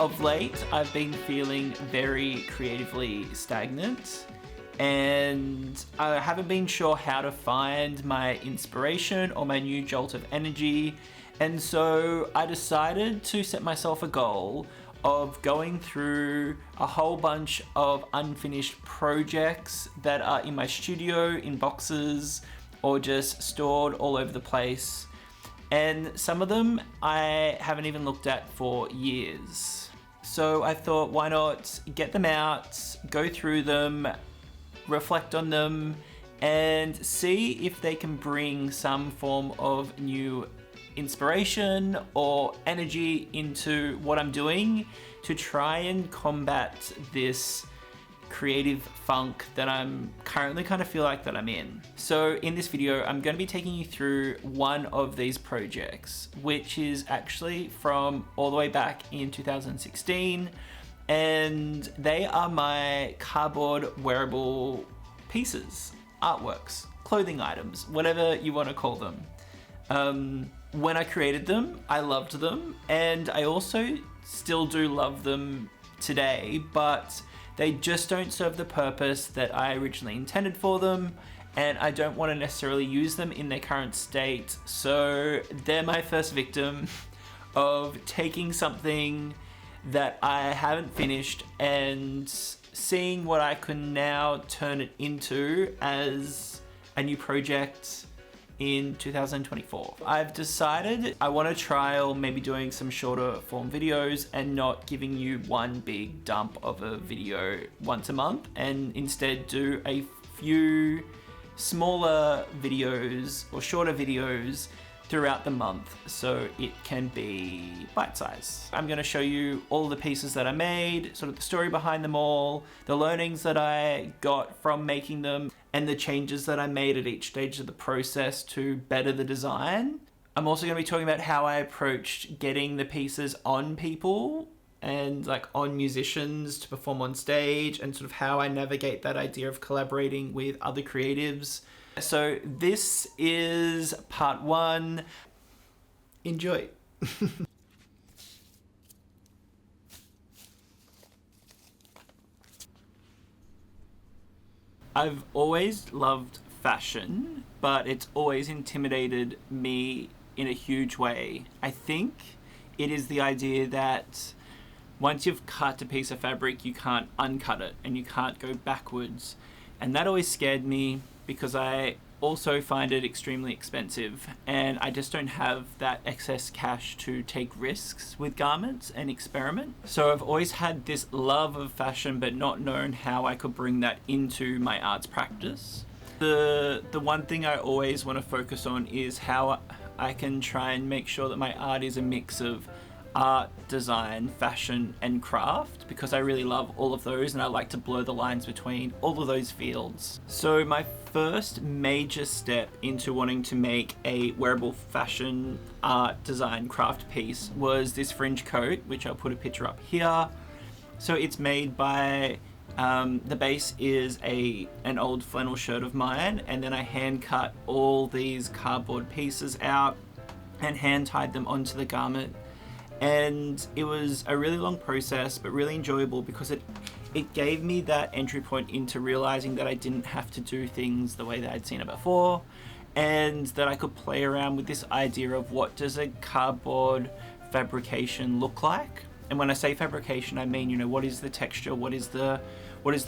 Of late, I've been feeling very creatively stagnant, and I haven't been sure how to find my inspiration or my new jolt of energy. And so I decided to set myself a goal of going through a whole bunch of unfinished projects that are in my studio, in boxes, or just stored all over the place. And some of them I haven't even looked at for years. So I thought, why not get them out, go through them, reflect on them, and see if they can bring some form of new inspiration or energy into what I'm doing to try and combat this creative funk that I'm currently kind of feel like that I'm in. So in this video, I'm going to be taking you through one of these projects, which is actually from all the way back in 2016, and they are my cardboard wearable pieces, artworks, clothing items, whatever you want to call them. When I created them, I loved them, and I also still do love them today, but they just don't serve the purpose that I originally intended for them, and I don't want to necessarily use them in their current state. So they're my first victim of taking something that I haven't finished and seeing what I can now turn it into as a new project in 2024. I've decided I want to trial maybe doing some shorter form videos and not giving you one big dump of a video once a month, and instead do a few smaller videos or shorter videos throughout the month so it can be bite-sized. I'm going to show you all the pieces that I made, sort of the story behind them all, the learnings that I got from making them, and the changes that I made at each stage of the process to better the design. I'm also going to be talking about how I approached getting the pieces on people and like on musicians to perform on stage, and sort of how I navigate that idea of collaborating with other creatives. So this is part one. Enjoy. I've always loved fashion, but it's always intimidated me in a huge way. I think it is the idea that once you've cut a piece of fabric, you can't uncut it and you can't go backwards. And that always scared me because I also find it extremely expensive, and I just don't have that excess cash to take risks with garments and experiment. So I've always had this love of fashion but not known how I could bring that into my arts practice. The one thing I always want to focus on is how I can try and make sure that my art is a mix of art, design, fashion, and craft, because I really love all of those and I like to blur the lines between all of those fields. So my first major step into wanting to make a wearable fashion, art, design, craft piece was this fringe coat, which I'll put a picture up here. So it's made by, the base is an old flannel shirt of mine, and then I hand cut all these cardboard pieces out and hand tied them onto the garment. And it was a really long process, but really enjoyable because it gave me that entry point into realizing that I didn't have to do things the way that I'd seen it before, and that I could play around with this idea of what does a cardboard fabrication look like. And when I say fabrication, I mean, you know, what is the texture, what is the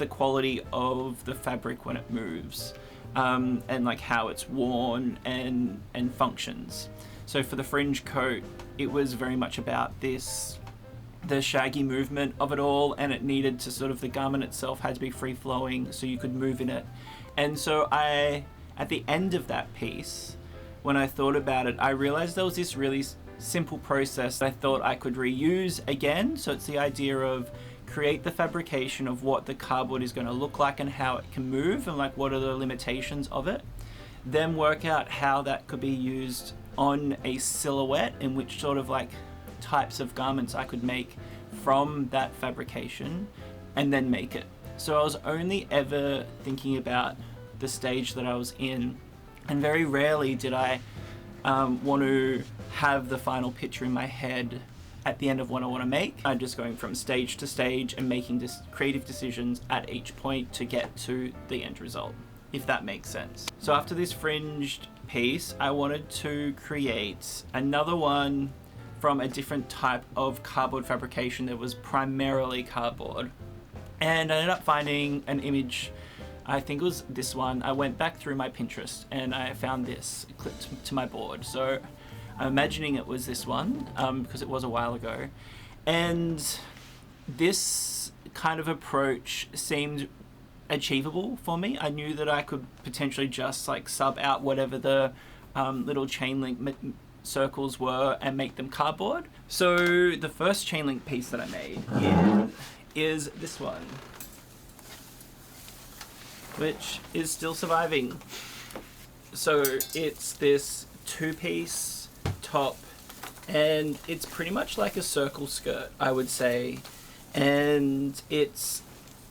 quality of the fabric when it moves, and like how it's worn and functions. So for the fringe coat, it was very much about the shaggy movement of it all, and it needed to sort of, the garment itself had to be free flowing so you could move in it. And so at the end of that piece, when I thought about it, I realized there was this really simple process that I thought I could reuse again. So it's the idea of create the fabrication of what the cardboard is going to look like and how it can move and like what are the limitations of it. Then work out how that could be used on a silhouette, in which sort of like types of garments I could make from that fabrication, and then make it. So I was only ever thinking about the stage that I was in, and very rarely did I want to have the final picture in my head at the end of what I want to make. I'm just going from stage to stage and making creative decisions at each point to get to the end result, if that makes sense. So after this fringed piece, I wanted to create another one from a different type of cardboard fabrication that was primarily cardboard. And I ended up finding an image, I think it was this one. I went back through my Pinterest and I found this clipped to my board. So I'm imagining it was this one because it was a while ago. And this kind of approach seemed achievable for me. I knew that I could potentially just like sub out whatever the little chain link circles were and make them cardboard. So the first chain link piece that I made is this one, which is still surviving. So it's this 2-piece top, and it's pretty much like a circle skirt, I would say, and it's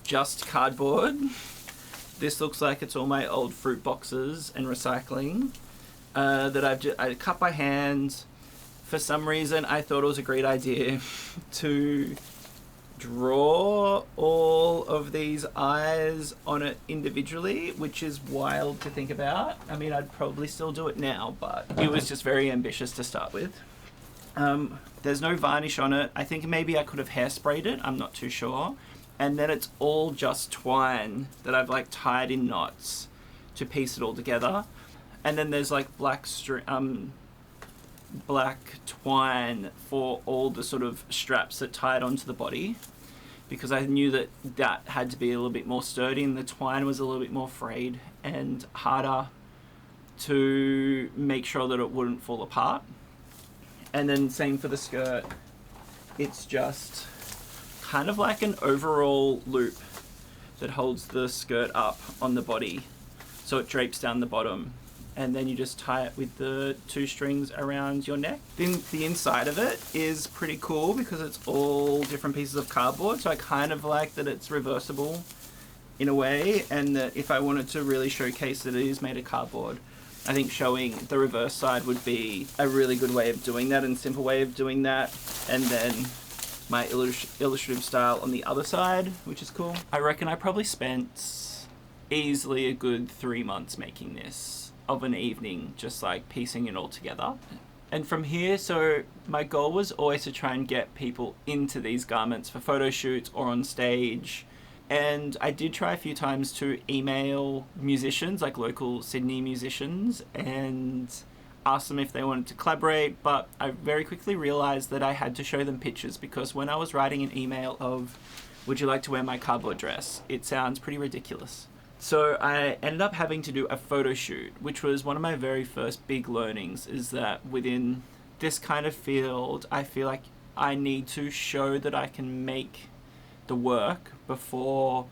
just cardboard. This looks like it's all my old fruit boxes and recycling that I cut by hand. For some reason, I thought it was a great idea to draw all of these eyes on it individually, which is wild to think about. I mean, I'd probably still do it now, but it was just very ambitious to start with. There's no varnish on it. I think maybe I could have hairsprayed it, I'm not too sure. And then it's all just twine that I've like tied in knots to piece it all together. And then there's like black twine for all the sort of straps that tie it onto the body, because I knew that that had to be a little bit more sturdy and the twine was a little bit more frayed and harder to make sure that it wouldn't fall apart. And then same for the skirt. It's just kind of like an overall loop that holds the skirt up on the body, so it drapes down the bottom, and then you just tie it with the 2 strings around your neck. Then the inside of it is pretty cool because it's all different pieces of cardboard, so I kind of like that it's reversible in a way, and that if I wanted to really showcase that it is made of cardboard, I think showing the reverse side would be a really good way of doing that and simple way of doing that. And then my illustrative style on the other side, which is cool. I reckon I probably spent easily a good 3 months making this of an evening, just like piecing it all together. And from here, so my goal was always to try and get people into these garments for photo shoots or on stage. And I did try a few times to email musicians, like local Sydney musicians, and ask them if they wanted to collaborate, but I very quickly realized that I had to show them pictures, because when I was writing an email of, would you like to wear my cardboard dress, it sounds pretty ridiculous. So I ended up having to do a photo shoot, which was one of my very first big learnings, is that within this kind of field, I feel like I need to show that I can make the work before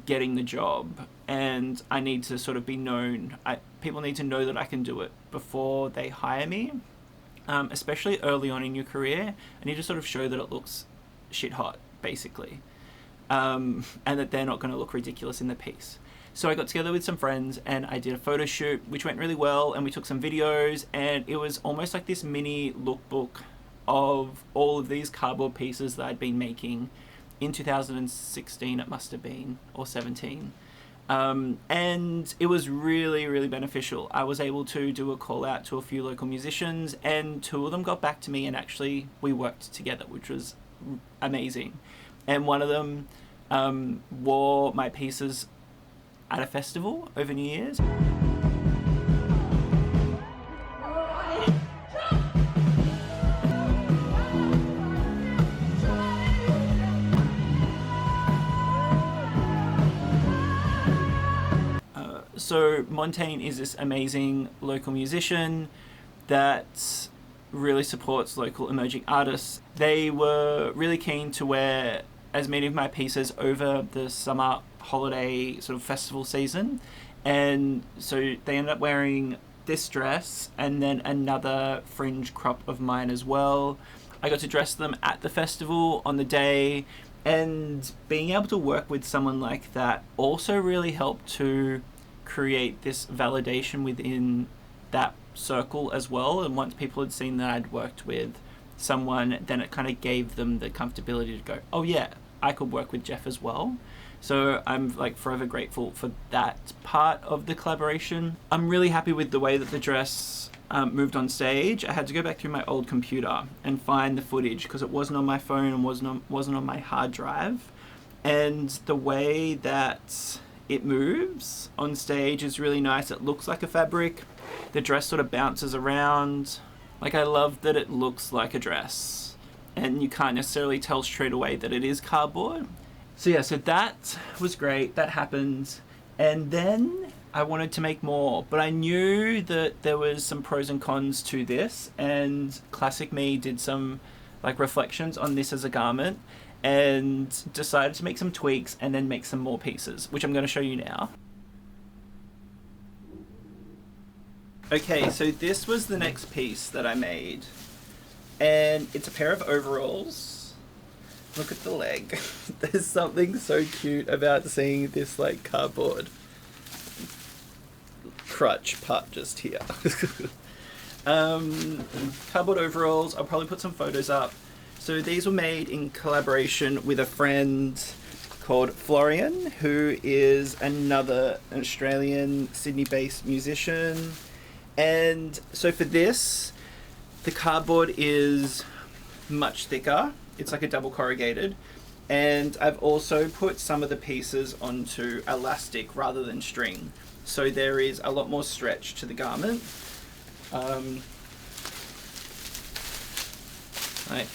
getting the job, and I need to sort of be known. People need to know that I can do it before they hire me, especially early on in your career. I need to sort of show that it looks shit hot, basically, and that they're not going to look ridiculous in the piece. So I got together with some friends and I did a photo shoot, which went really well, and we took some videos, and it was almost like this mini lookbook of all of these cardboard pieces that I'd been making in 2016, it must have been, or 17. And it was really, really beneficial. I was able to do a call out to a few local musicians, and 2 of them got back to me, and actually we worked together, which was amazing. And one of them wore my pieces at a festival over New Year's. So Montaigne is this amazing local musician that really supports local emerging artists. They were really keen to wear as many of my pieces over the summer holiday sort of festival season, and so they ended up wearing this dress and then another fringe crop of mine as well. I got to dress them at the festival on the day, and being able to work with someone like that also really helped to create this validation within that circle as well. And once people had seen that I'd worked with someone, then it kind of gave them the comfortability to go, oh yeah, I could work with Jeff as well. So I'm like forever grateful for that part of the collaboration. I'm really happy with the way that the dress moved on stage. I had to go back through my old computer and find the footage because it wasn't on my phone and wasn't on my hard drive. And the way that it moves on stage is really nice. It looks like a fabric. The dress sort of bounces around. Like, I love that it looks like a dress and you can't necessarily tell straight away that it is cardboard. So yeah, so that was great. That happened. And then I wanted to make more, but I knew that there was some pros and cons to this, and Classic Me did some like reflections on this as a garment and decided to make some tweaks and then make some more pieces, which I'm going to show you now. Okay, so this was the next piece that I made, and it's a pair of overalls. Look at the leg. There's something so cute about seeing this like cardboard crutch part just here. Cardboard overalls. I'll probably put some photos up. So these were made in collaboration with a friend called Florian, who is another Australian Sydney-based musician. And so for this, the cardboard is much thicker. It's like a double corrugated, and I've also put some of the pieces onto elastic rather than string, so there is a lot more stretch to the garment. Like,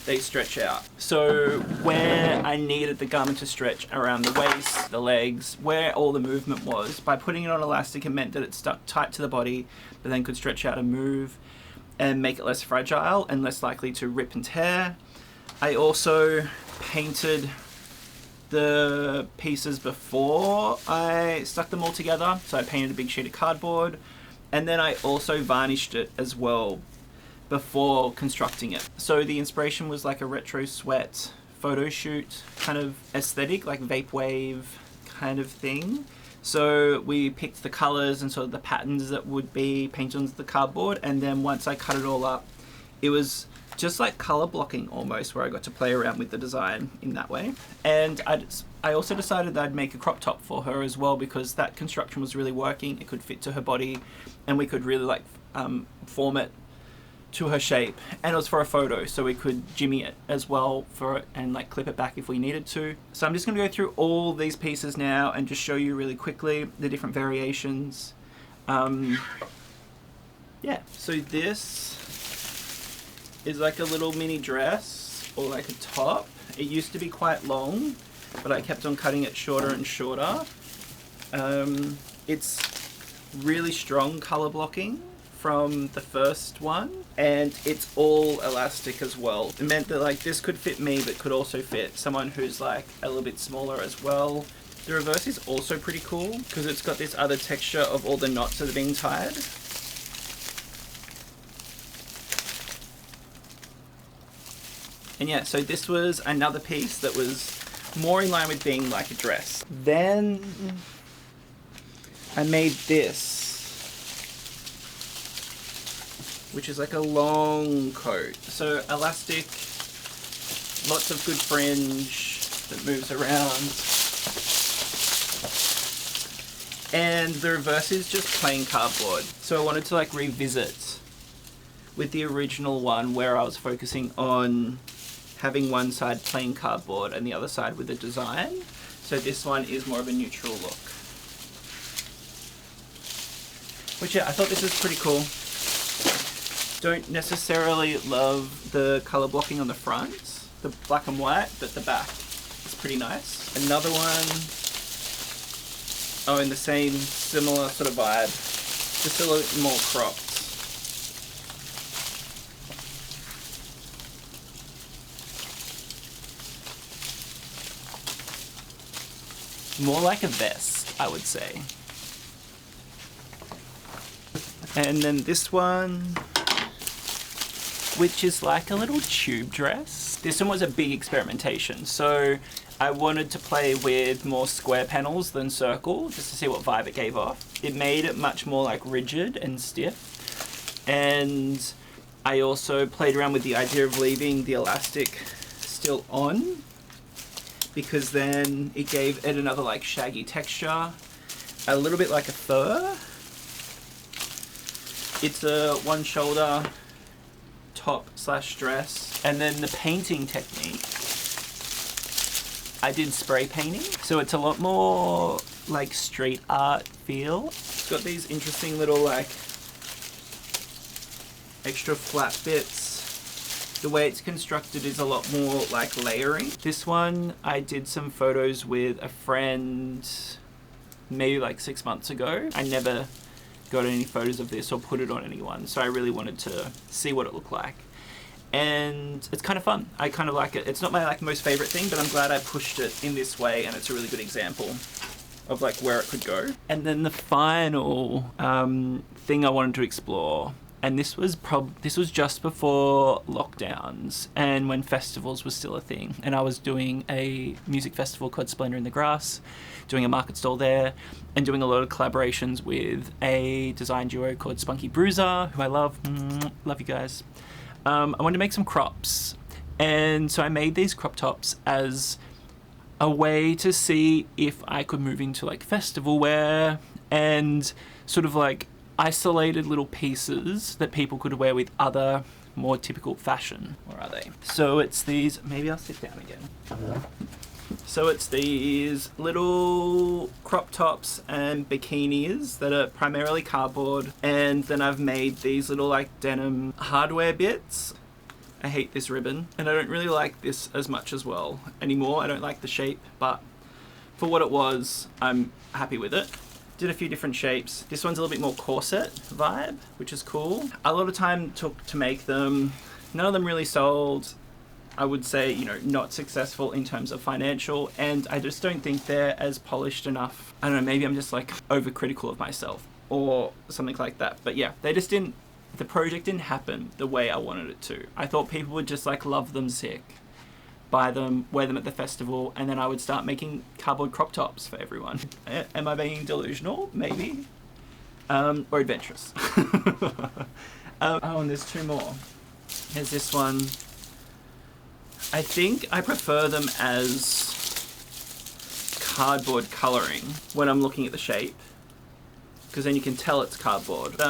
they stretch out. So where I needed the garment to stretch around the waist, the legs, where all the movement was, by putting it on elastic, it meant that it stuck tight to the body, but then could stretch out and move and make it less fragile and less likely to rip and tear. I also painted the pieces before I stuck them all together. So I painted a big sheet of cardboard, and then I also varnished it as well before constructing it. So the inspiration was like a retro sweat photo shoot kind of aesthetic, like vaporwave kind of thing. So we picked the colors and sort of the patterns that would be painted onto the cardboard, and then once I cut it all up, it was just like color blocking almost, where I got to play around with the design in that way. And I also decided that I'd make a crop top for her as well, because that construction was really working. It could fit to her body, and we could really like form it to her shape, and it was for a photo, so we could jimmy it as well for it and like clip it back if we needed to. So I'm just going to go through all these pieces now and just show you really quickly the different variations. Yeah, so this is like a little mini dress or like a top. It used to be quite long, but I kept on cutting it shorter and shorter. It's really strong color blocking from the first one, and it's all elastic as well. It meant that like this could fit me, but could also fit someone who's like a little bit smaller as well. The reverse is also pretty cool because it's got this other texture of all the knots that are being tied. And yeah, so this was another piece that was more in line with being like a dress. Then I made this, which is like a long coat. So elastic, lots of good fringe that moves around. And the reverse is just plain cardboard. So I wanted to like revisit with the original one where I was focusing on having one side plain cardboard and the other side with a design. So this one is more of a neutral look. Which yeah, I thought this was pretty cool. Don't necessarily love the color blocking on the front, the black and white, but the back is pretty nice. Another one, oh, in the same similar sort of vibe, just a little bit more cropped. More like a vest, I would say. And then this one, which is like a little tube dress. This one was a big experimentation. So I wanted to play with more square panels than circle, just to see what vibe it gave off. It made it much more like rigid and stiff. And I also played around with the idea of leaving the elastic still on, because then it gave it another like shaggy texture, a little bit like a fur. It's a one shoulder top / dress. And then the painting technique, I did spray painting. So it's a lot more like street art feel. It's got these interesting little like extra flat bits. The way it's constructed is a lot more like layering. This one, I did some photos with a friend maybe like 6 months ago. I never got any photos of this or put it on anyone, so I really wanted to see what it looked like. And it's kind of fun. I kind of like it. It's not my like most favorite thing, but I'm glad I pushed it in this way, and it's a really good example of like where it could go. And then the final thing I wanted to explore, and this was just before lockdowns and when festivals was still a thing, and I was doing a music festival called Splendor in the Grass, doing a market stall there, and doing a lot of collaborations with a design duo called Spunky Bruiser, who I love. Love you guys. I wanted to make some crops, and so I made these crop tops as a way to see if I could move into like festival wear and sort of like isolated little pieces that people could wear with other more typical fashion. Where are they? So it's these, maybe I'll sit down again. So it's these little crop tops and bikinis that are primarily cardboard, and then I've made these little like denim hardware bits. I hate this ribbon, and I don't really like this as much as well anymore. I don't like the shape, but for what it was, I'm happy with it. Did a few different shapes. This one's a little bit more corset vibe, which is cool. A lot of time took to make them. None of them really sold. I would say, you know, not successful in terms of financial, and I just don't think they're as polished enough. I don't know, maybe I'm just like overcritical of myself or something like that. But yeah, the project didn't happen the way I wanted it to. I thought people would just like love them sick, buy them, wear them at the festival, and then I would start making cardboard crop tops for everyone. Am I being delusional? Maybe. Or adventurous. Oh, and there's two more. There's this one. I think I prefer them as cardboard colouring when I'm looking at the shape, because then you can tell it's cardboard.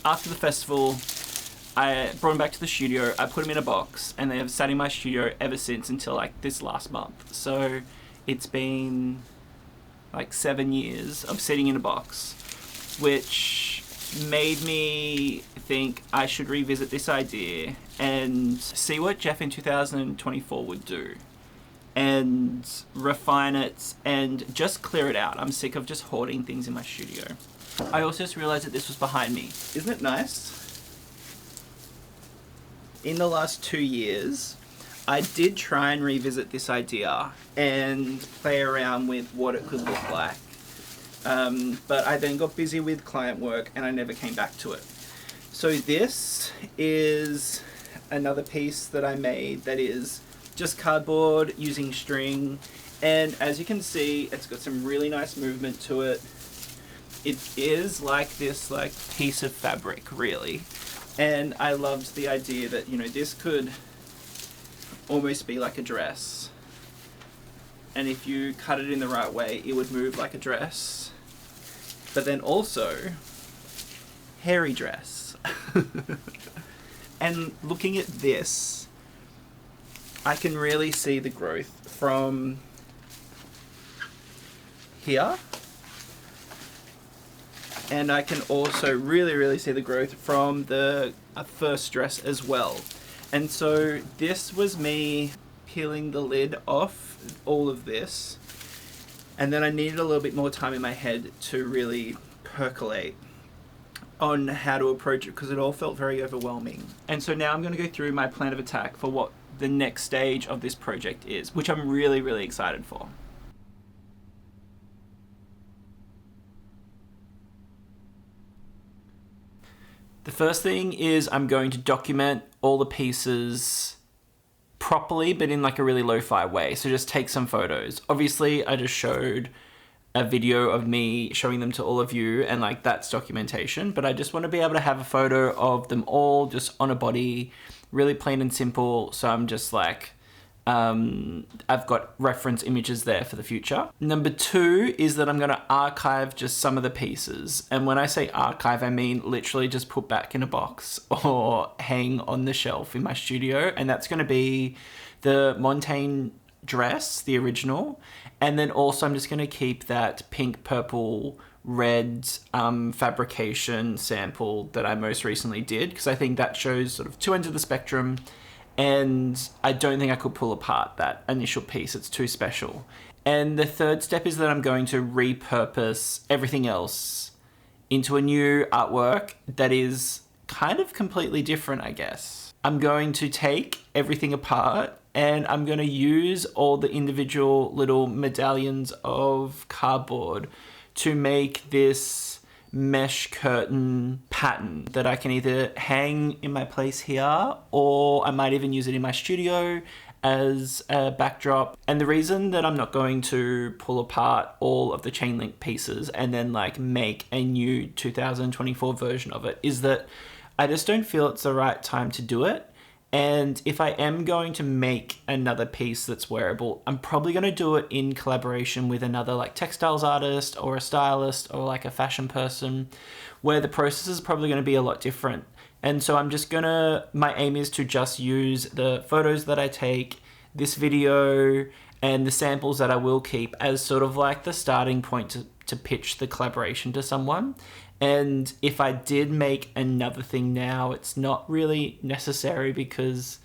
After the festival, I brought them back to the studio, I put them in a box, and they have sat in my studio ever since until like this last month. So it's been like 7 years of sitting in a box, which made me think I should revisit this idea and see what Jeff in 2024 would do and refine it and just clear it out. I'm sick of just hoarding things in my studio. I also just realized that this was behind me. Isn't it nice? In the last 2 years, I did try and revisit this idea and play around with what it could look like. But I then got busy with client work and I never came back to it. So this is another piece that I made that is just cardboard using string, and as you can see, it's got some really nice movement to it. It is like this like piece of fabric, really. And I loved the idea that, you know, this could almost be like a dress. And if you cut it in the right way, it would move like a dress. But then also, hairy dress. And looking at this, I can really see the growth from here. And I can also really see the growth from the first dress as well. And so this was me peeling the lid off all of this. And then I needed a little bit more time in my head to really percolate on how to approach it, because it all felt very overwhelming. And so now I'm going to go through my plan of attack for what the next stage of this project is, which I'm really excited for. The first thing is I'm going to document all the pieces properly, but in like a really lo-fi way. So just take some photos. Obviously, I just showed a video of me showing them to all of you, and like that's documentation, but I just want to be able to have a photo of them all just on a body, really plain and simple. So I'm just like, I've got reference images there for the future. Number 2 is that I'm going to archive just some of the pieces. And when I say archive, I mean literally just put back in a box or hang on the shelf in my studio. And that's going to be the Montaigne dress, the original. And then also I'm just going to keep that pink, purple, red fabrication sample that I most recently did, because I think that shows sort of two ends of the spectrum. And I don't think I could pull apart that initial piece. It's too special. And the third step is that I'm going to repurpose everything else into a new artwork that is kind of completely different, I guess. I'm going to take everything apart and I'm going to use all the individual little medallions of cardboard to make this mesh curtain pattern that I can either hang in my place here, or I might even use it in my studio as a backdrop. And the reason that I'm not going to pull apart all of the chain link pieces and then like make a new 2024 version of it is that I just don't feel it's the right time to do it. And if I am going to make another piece that's wearable, I'm probably going to do it in collaboration with another like textiles artist or a stylist or like a fashion person, where the process is probably going to be a lot different. And so my aim is to just use the photos that I take, this video, and the samples that I will keep as sort of like the starting point to pitch the collaboration to someone. And if I did make another thing now, it's not really necessary because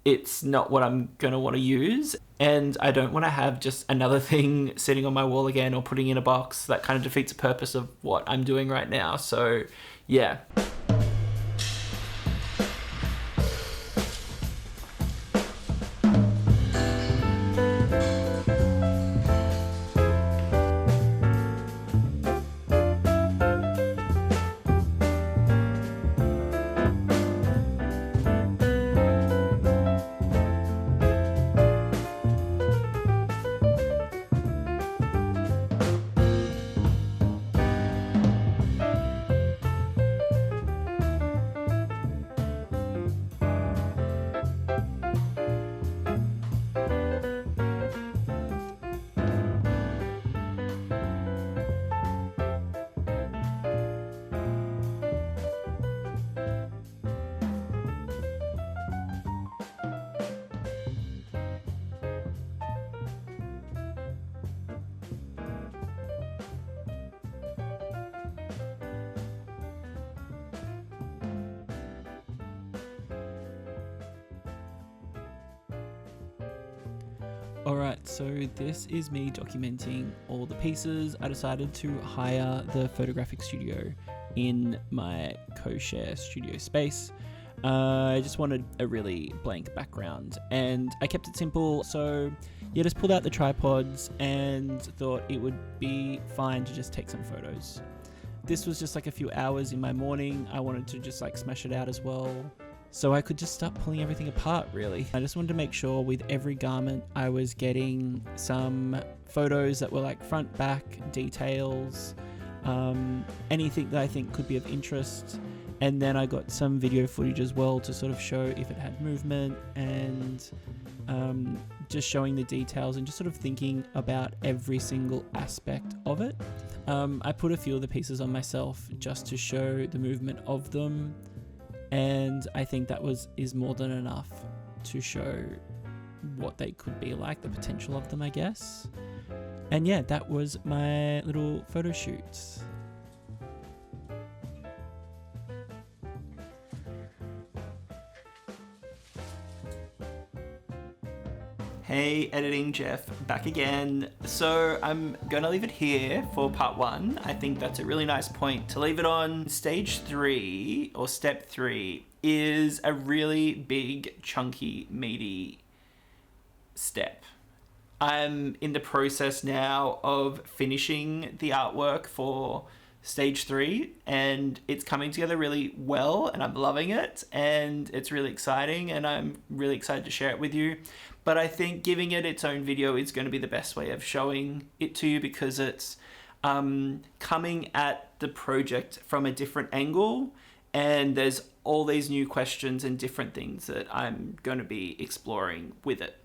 it's not what I'm going to want to use. And I don't want to have just another thing sitting on my wall again or putting in a box. That kind of defeats the purpose of what I'm doing right now. So yeah. Alright, so this is me documenting all the pieces. I decided to hire the photographic studio in my co-share studio space. I just wanted a really blank background and I kept it simple. So yeah, just pulled out the tripods and thought it would be fine to just take some photos. This was just like a few hours in my morning. I wanted to just like smash it out as well, so I could just start pulling everything apart, really. I just wanted to make sure with every garment I was getting some photos that were like front, back, details, anything that I think could be of interest. And then I got some video footage as well to sort of show if it had movement, and just showing the details and just sort of thinking about every single aspect of it. I put a few of the pieces on myself just to show the movement of them. And I think that is more than enough to show what they could be like, the potential of them, I guess. And yeah, that was my little photo shoot. Hey, Editing Jeff, back again. So I'm gonna leave it here for part 1. I think that's a really nice point to leave it on. Stage 3, or step 3, is a really big, chunky, meaty step. I'm in the process now of finishing the artwork for stage 3, and it's coming together really well, and I'm loving it, and it's really exciting, and I'm really excited to share it with you. but I think giving it its own video is going to be the best way of showing it to you, because it's coming at the project from a different angle, and there's all these new questions and different things that I'm going to be exploring with it.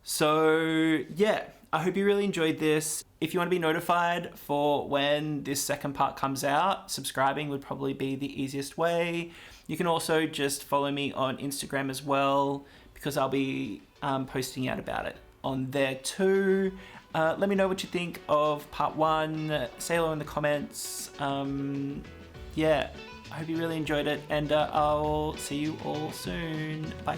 So yeah, I hope you really enjoyed this. If you want to be notified for when this second part comes out, subscribing would probably be the easiest way. You can also just follow me on Instagram as well, because I'll be posting out about it on there too. Let me know what you think of part 1. Say hello in the comments. Yeah, I hope you really enjoyed it, and I'll see you all soon. Bye.